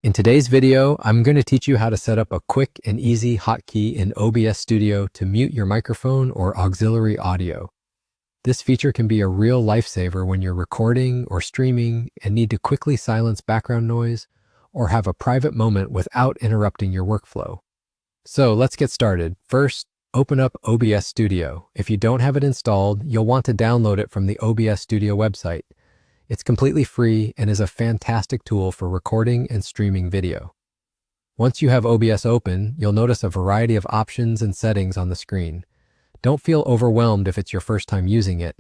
In today's video, I'm going to teach you how to set up a quick and easy hotkey in OBS Studio to mute your microphone or auxiliary audio. This feature can be a real lifesaver when you're recording or streaming and need to quickly silence background noise or have a private moment without interrupting your workflow. So let's get started. First, open up OBS Studio. If you don't have it installed, you'll want to download it from the OBS Studio website. It's completely free and is a fantastic tool for recording and streaming video. Once you have OBS open, you'll notice a variety of options and settings on the screen. Don't feel overwhelmed if it's your first time using it.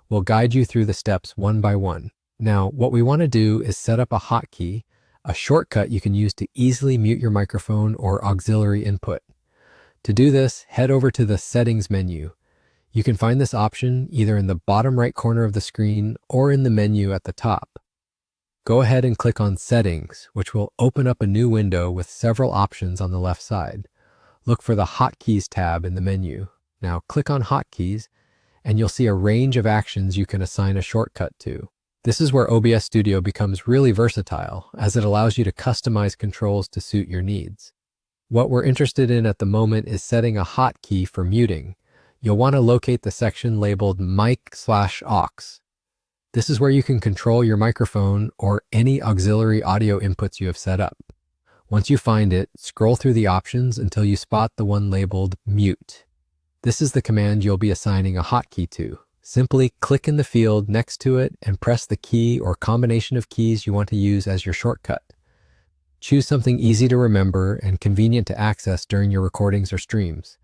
We'll guide you through the steps one by one. Now, what we want to do is set up a hotkey, a shortcut you can use to easily mute your microphone or auxiliary input. To do this, head over to the Settings menu. You can find this option either in the bottom right corner of the screen or in the menu at the top. Go ahead and click on Settings, which will open up a new window with several options on the left side. Look for the Hotkeys tab in the menu. Now click on Hotkeys, and you'll see a range of actions you can assign a shortcut to. This is where OBS Studio becomes really versatile, as it allows you to customize controls to suit your needs. What we're interested in at the moment is setting a hotkey for muting. You'll want to locate the section labeled Mic/Aux. This is where you can control your microphone or any auxiliary audio inputs you have set up. Once you find it, scroll through the options until you spot the one labeled Mute. This is the command you'll be assigning a hotkey to. Simply click in the field next to it and press the key or combination of keys you want to use as your shortcut. Choose something easy to remember and convenient to access during your recordings or streams.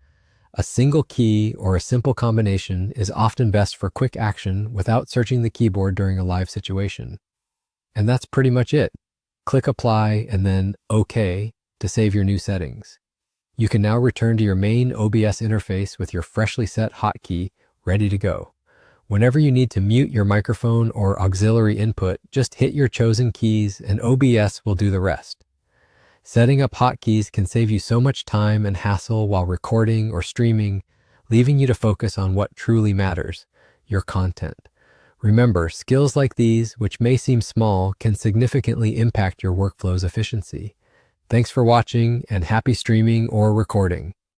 A single key or a simple combination is often best for quick action without searching the keyboard during a live situation. And that's pretty much it. Click Apply and then OK to save your new settings. You can now return to your main OBS interface with your freshly set hotkey ready to go. Whenever you need to mute your microphone or auxiliary input, just hit your chosen keys and OBS will do the rest. Setting up hotkeys can save you so much time and hassle while recording or streaming, leaving you to focus on what truly matters, your content. Remember, skills like these, which may seem small, can significantly impact your workflow's efficiency. Thanks for watching and happy streaming or recording.